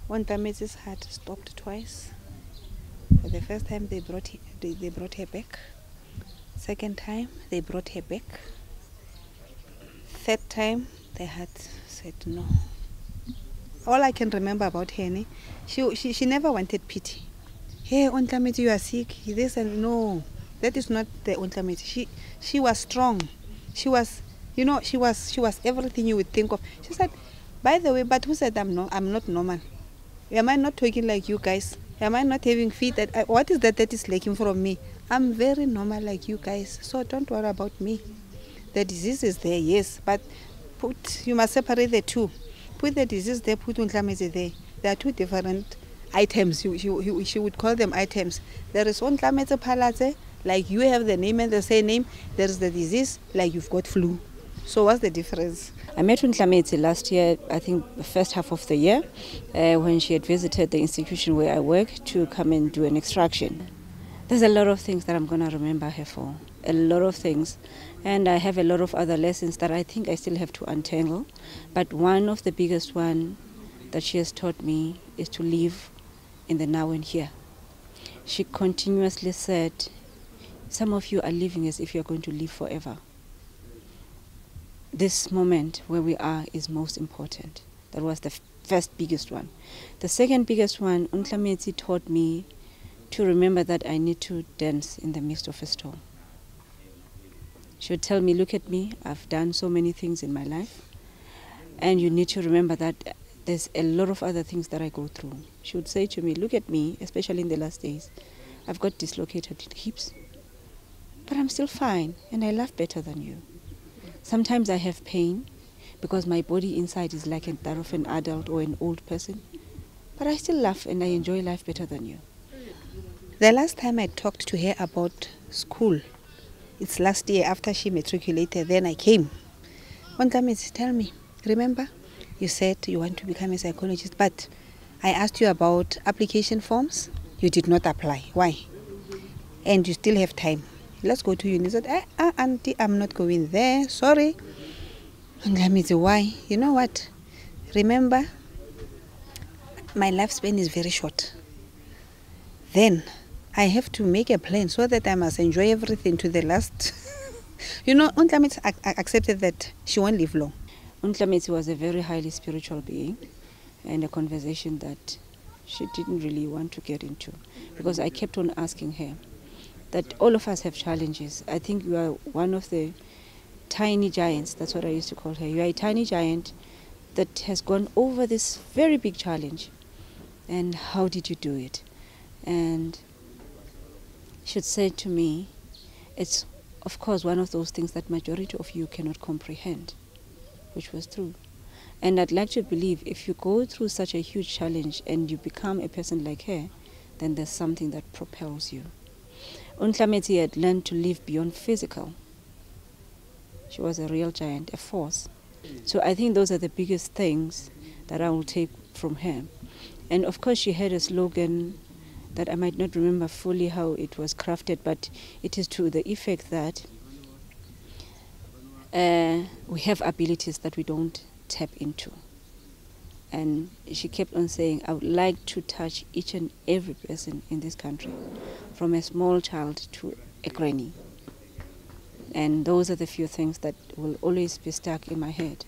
Ontlametse's heart stopped twice. For the first time, they brought her back. Second time, they brought her back. Third time, the heart said no. All I can remember about her, she never wanted pity. Hey, Ontlametse, you are sick. This and no, that is not the Ontlametse. She was strong. She was, she was everything you would think of. She said, by the way, but who said I'm not normal? Am I not talking like you guys? Am I not having feet? What is that is lacking from me? I'm very normal like you guys. So don't worry about me. The disease is there, yes, but you must separate the two. Put the disease there, put Ontlametse there. There are two different items. She would call them items. There is Ontlametse Phalatse, like you have the name and the same name. There is the disease, like you've got flu. So what's the difference? I met Ontlametse last year, I think the first half of the year, when she had visited the institution where I work to come and do an extraction. There's a lot of things that I'm going to remember her for, a lot of things. And I have a lot of other lessons that I think I still have to untangle. But one of the biggest one that she has taught me is to live in the now and here. She continuously said, some of you are living as if you're going to live forever. This moment where we are is most important. That was the first biggest one. The second biggest one, Ontlametse taught me to remember that I need to dance in the midst of a storm. She would tell me, look at me, I've done so many things in my life, and you need to remember that there's a lot of other things that I go through. She would say to me, look at me, especially in the last days, I've got dislocated hips, but I'm still fine, and I laugh better than you. Sometimes I have pain, because my body inside is like that of an adult or an old person, but I still laugh and I enjoy life better than you. The last time I talked to her about school, it's last year after she matriculated, then I came. Ontlametse, tell me, remember, you said you want to become a psychologist, but I asked you about application forms. You did not apply. Why? And you still have time. Let's go to uni. I said, auntie, I'm not going there. Sorry. Ontlametse, why? You know what? Remember, my lifespan is very short. Then I have to make a plan so that I must enjoy everything to the last. Ontlametse accepted that she won't live long. Ontlametse was a very highly spiritual being, and a conversation that she didn't really want to get into, because I kept on asking her that all of us have challenges. I think you are one of the tiny giants, that's what I used to call her. You are a tiny giant that has gone over this very big challenge. And how did you do it? And she said to me, it's of course one of those things that majority of you cannot comprehend, which was true. And I'd like to believe if you go through such a huge challenge and you become a person like her, then there's something that propels you. Ontlametse had learned to live beyond physical. She was a real giant, a force. So I think those are the biggest things that I will take from her. And of course she had a slogan that I might not remember fully how it was crafted, but it is to the effect that we have abilities that we don't tap into. And she kept on saying, I would like to touch each and every person in this country, from a small child to a granny. And those are the few things that will always be stuck in my head.